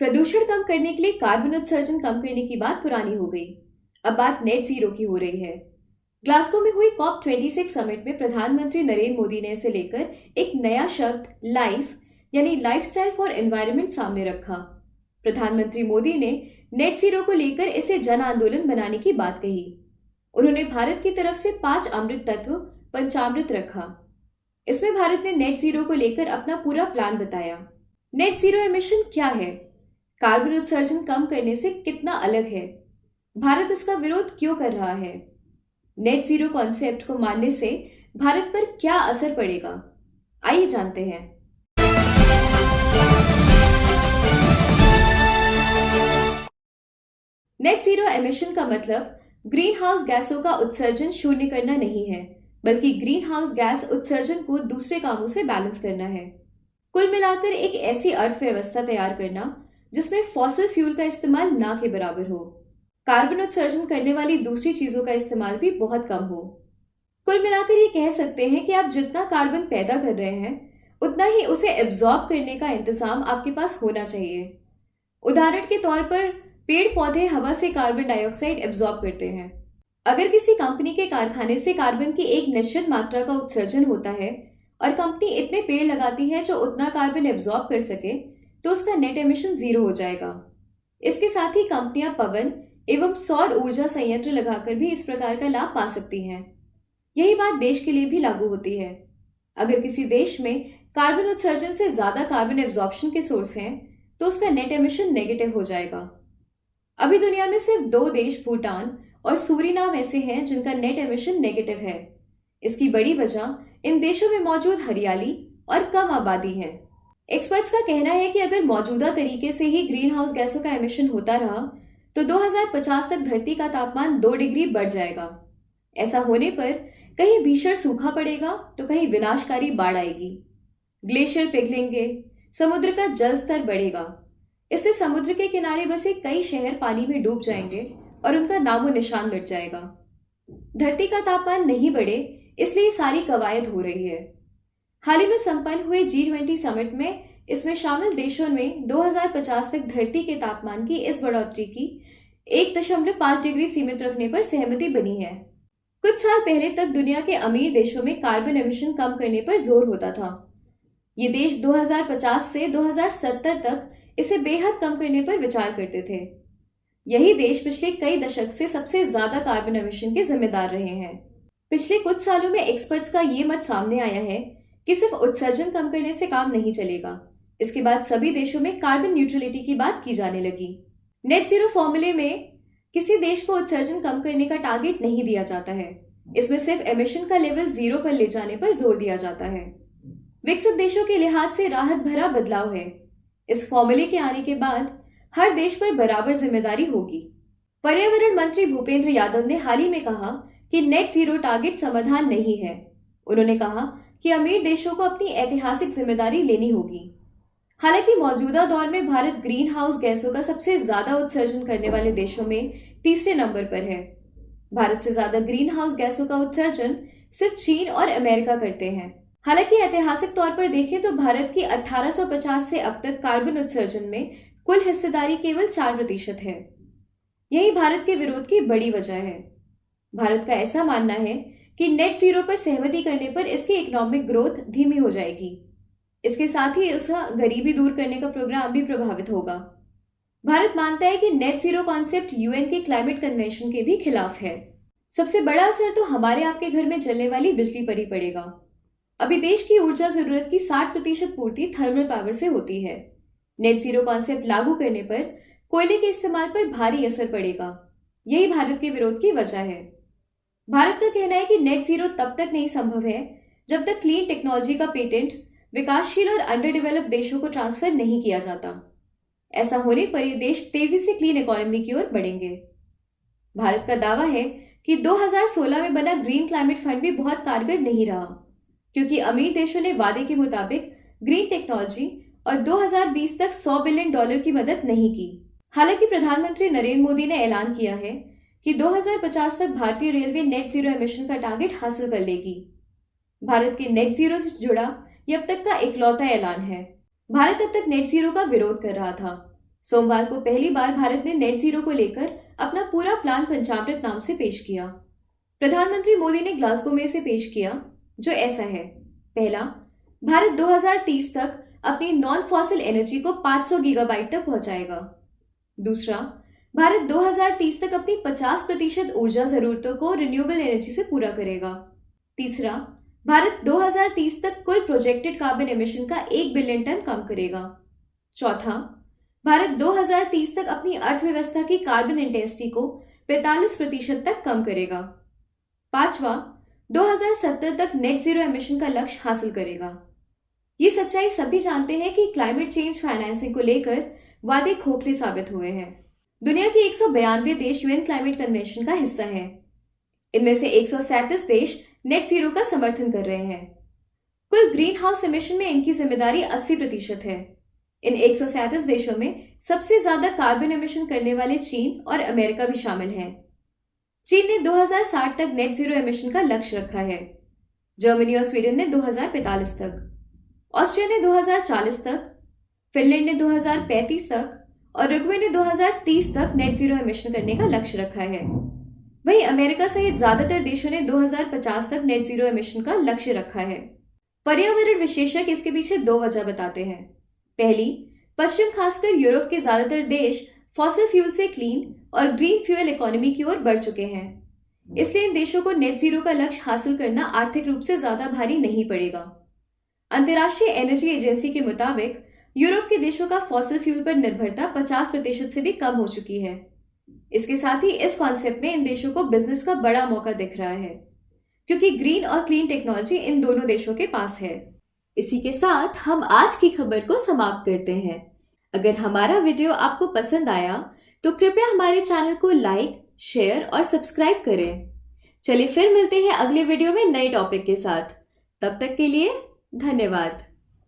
प्रदूषण कम करने के लिए कार्बन उत्सर्जन कम करने की बात पुरानी हो गई। अब बात नेट जीरो की हो रही है। ग्लासगो में हुई COP26 समिट में प्रधानमंत्री नरेंद्र मोदी ने इसे लेकर एक नया शब्द लाइफ यानी लाइफस्टाइल फॉर एनवायरनमेंट सामने रखा। प्रधानमंत्री मोदी ने नेट जीरो को लेकर इसे जन आंदोलन बनाने की बात कही। उन्होंने भारत की तरफ से 5 अमृत तत्व पंचामृत रखा। इसमें भारत ने नेट जीरो को लेकर अपना पूरा प्लान बताया। नेट जीरो एमिशन क्या है, कार्बन उत्सर्जन कम करने से कितना अलग है, भारत इसका विरोध क्यों कर रहा है, नेट जीरो कॉन्सेप्ट को मानने से भारत पर क्या असर पड़ेगा, आइए जानते हैं। नेट जीरो एमिशन का मतलब ग्रीन हाउस गैसों का उत्सर्जन शून्य करना नहीं है, बल्कि ग्रीन हाउस गैस उत्सर्जन को दूसरे कामों से बैलेंस करना है। कुल मिलाकर एक ऐसी अर्थव्यवस्था तैयार करना जिसमें फॉसिल फ्यूल का इस्तेमाल ना के बराबर हो, कार्बन उत्सर्जन करने वाली दूसरी चीजों का इस्तेमाल भी बहुत कम हो। कुल मिलाकर ये कह सकते हैं कि आप जितना कार्बन पैदा कर रहे हैं उतना ही उसे एब्जॉर्ब करने का इंतजाम आपके पास होना चाहिए। उदाहरण के तौर पर पेड़ पौधे हवा से कार्बन डाइऑक्साइड एब्जॉर्ब करते हैं। अगर किसी कंपनी के कारखाने से कार्बन की एक निश्चित मात्रा का उत्सर्जन होता है और कंपनी इतने पेड़ लगाती है जो उतना कार्बन एब्जॉर्ब कर सके, तो उसका नेट एमिशन 0 हो जाएगा। इसके साथ ही कंपनियां पवन एवं सौर ऊर्जा संयंत्र लगाकर भी इस प्रकार का लाभ पा सकती हैं। यही बात देश के लिए भी लागू होती है। अगर किसी देश में कार्बन उत्सर्जन से ज्यादा कार्बन एब्जॉर्प्शन के सोर्स हैं, तो उसका नेट एमिशन नेगेटिव हो जाएगा। अभी दुनिया में सिर्फ 2 देश भूटान और सूरीनाम ऐसे हैं जिनका नेट एमिशन नेगेटिव है। इसकी बड़ी वजह इन देशों में मौजूद हरियाली और कम आबादी है। एक्सपर्ट्स का कहना है कि अगर मौजूदा तरीके से ही ग्रीन हाउस गैसों का एमिशन होता रहा तो 2050 तक धरती का तापमान 2 डिग्री बढ़ जाएगा। ऐसा होने पर कहीं भीषण सूखा पड़ेगा तो कहीं विनाशकारी बाढ़ आएगी। ग्लेशियर पिघलेंगे, समुद्र का जल स्तर बढ़ेगा। इससे समुद्र के किनारे बसे कई शहर पानी में डूब जाएंगे और उनका नामो निशान मिट जाएगा। धरती का तापमान नहीं बढ़े, इसलिए सारी कवायद हो रही है। हाल ही में संपन्न हुए G20 समिट में इसमें शामिल देशों में 2050 तक धरती के तापमान की इस बढ़ोतरी की 1.5 डिग्री सीमित रखने पर सहमति बनी है। कुछ साल पहले तक दुनिया के अमीर देशों में कार्बन एमिशन कम करने पर जोर होता था। ये देश 2050 से 2070 तक इसे बेहद कम करने पर विचार करते थे। यही देश पिछले कई दशक से सबसे ज्यादा कार्बन एमिशन के जिम्मेदार रहे हैं। पिछले कुछ सालों में एक्सपर्ट्स का ये मत सामने आया है कि सिर्फ उत्सर्जन कम करने से काम नहीं चलेगा। इसके बाद सभी देशों में कार्बन न्यूट्रलिटी की बात की जाने लगी। नेट जीरो फॉर्मूले में किसी देश को उत्सर्जन कम करने का टारगेट नहीं दिया जाता है। इसमें सिर्फ एमिशन का लेवल 0 पर ले जाने पर जोर दिया जाता है। विकसित देशों के लिहाज से राहत भरा बदलाव है। इस फॉर्मूले के आने के बाद हर देश पर बराबर जिम्मेदारी होगी। पर्यावरण मंत्री भूपेंद्र यादव ने हाल ही में कहा कि नेट जीरो टारगेट समाधान नहीं है। उन्होंने कहा कि अमीर देशों को अपनी ऐतिहासिक जिम्मेदारी लेनी होगी। हालांकि मौजूदा दौर में भारत ग्रीन हाउस गैसों का सबसे ज्यादा उत्सर्जन करने वाले देशों में तीसरे नंबर पर है। भारत से ज्यादा ग्रीन हाउस गैसों का उत्सर्जन सिर्फ चीन और अमेरिका करते हैं। हालांकि ऐतिहासिक तौर पर देखें तो भारत की 1850 से अब तक कार्बन उत्सर्जन में कुल हिस्सेदारी केवल 4% है। यही भारत के विरोध की बड़ी वजह है। भारत का ऐसा मानना है कि नेट जीरो पर सहमति करने पर इसकी इकोनॉमिक ग्रोथ धीमी हो जाएगी। इसके साथ ही उसका गरीबी दूर करने का प्रोग्राम भी प्रभावित होगा। भारत मानता है कि नेट जीरो कॉन्सेप्ट UN के क्लाइमेट कन्वेंशन के भी खिलाफ है। सबसे बड़ा असर तो हमारे आपके घर में चलने वाली बिजली पर ही पड़ेगा। अभी देश की ऊर्जा जरूरत की 60% पूर्ति थर्मल पावर से होती है। नेट जीरो कॉन्सेप्ट लागू करने पर कोयले के इस्तेमाल पर भारी असर पड़ेगा। यही भारत के विरोध की वजह है। भारत का कहना है कि नेट जीरो तब तक नहीं संभव है जब तक क्लीन टेक्नोलॉजी का पेटेंट विकासशील और अंडर डेवलप्ड देशों को ट्रांसफर नहीं किया जाता। ऐसा होने पर ये देश तेजी से क्लीन इकोनॉमी की ओर बढ़ेंगे। भारत का दावा है कि 2016 में बना ग्रीन क्लाइमेट फंड भी बहुत कारगर नहीं रहा, क्योंकि अमीर देशों ने वादे के मुताबिक ग्रीन टेक्नोलॉजी और 2020 तक $100 बिलियन की मदद नहीं की। हालांकि प्रधानमंत्री नरेंद्र मोदी ने ऐलान किया है कि 2050 तक भारतीय रेलवे नेट जीरो एमिशन का टारगेट हासिल कर लेगी। भारत के नेट जीरो से जुड़ा यह अब तक का इकलौता ऐलान है। भारत अब तक नेट जीरो का विरोध कर रहा था, सोमवार को पहली बार भारत ने नेट जीरो को लेकर अपना पूरा प्लान पंचामृत नाम से पेश किया। प्रधानमंत्री मोदी ने ग्लासगो में इसे पेश किया, जो ऐसा है। पहला, भारत 2030 तक अपनी नॉन फॉसिल एनर्जी को 500 गीगाबाइट तक पहुंचाएगा। दूसरा, भारत 2030 तक अपनी 50% ऊर्जा जरूरतों को रिन्यूएबल एनर्जी से पूरा करेगा। तीसरा, भारत 2030 तक कुल प्रोजेक्टेड कार्बन एमिशन का 1 बिलियन टन कम करेगा। चौथा, भारत 2030 तक अपनी अर्थव्यवस्था की कार्बन इंटेंसिटी को 45% तक कम करेगा। पांचवा, 2070 तक नेट जीरो एमिशन का लक्ष्य हासिल करेगा। ये सच्चाई सभी जानते हैं कि क्लाइमेट चेंज फाइनेंसिंग को लेकर वादे खोखले साबित हुए हैं। दुनिया के 192 देश यूएन क्लाइमेट कन्वेंशन का हिस्सा है। इनमें से 137 देश नेट जीरो का समर्थन कर रहे हैं। कुल ग्रीन हाउस एमिशन में इनकी जिम्मेदारी 80% है। इन 137 देशों में सबसे ज्यादा कार्बन एमिशन करने वाले चीन और अमेरिका भी शामिल हैं। चीन ने 2060 तक नेट जीरो एमिशन का लक्ष्य रखा है। जर्मनी और स्वीडन ने 2045 तक, ऑस्ट्रिया ने 2040 तक, फिनलैंड ने 2035 तक और उरुग्वे ने 2030 तक नेट जीरो एमिशन करने का लक्ष्य रखा है। वहीं अमेरिका सहित ज्यादातर देशों ने 2050 तक नेट जीरो एमिशन का लक्ष्य रखा है। पर्यावरण विशेषज्ञ इसके पीछे 2 वजह बताते हैं। पहली, पश्चिम खासकर यूरोप के ज्यादातर देश फॉसिल फ्यूल से क्लीन और ग्रीन फ्यूल इकोनॉमी की ओर बढ़ चुके हैं। इसलिए इन देशों को नेट जीरो का लक्ष्य हासिल करना आर्थिक रूप से ज्यादा भारी नहीं पड़ेगा। अंतर्राष्ट्रीय एनर्जी एजेंसी के मुताबिक यूरोप के देशों का फॉसिल फ्यूल पर निर्भरता 50% से भी कम हो चुकी है। इसके साथ ही इस कॉन्सेप्ट में इन देशों को बिजनेस का बड़ा मौका दिख रहा है, क्योंकि ग्रीन और क्लीन टेक्नोलॉजी इन दोनों देशों के पास है। इसी के साथ हम आज की खबर को समाप्त करते हैं। अगर हमारा वीडियो आपको पसंद आया तो कृपया हमारे चैनल को लाइक, शेयर और सब्सक्राइब करें। चलिए फिर मिलते हैं अगले वीडियो में नए टॉपिक के साथ। तब तक के लिए धन्यवाद।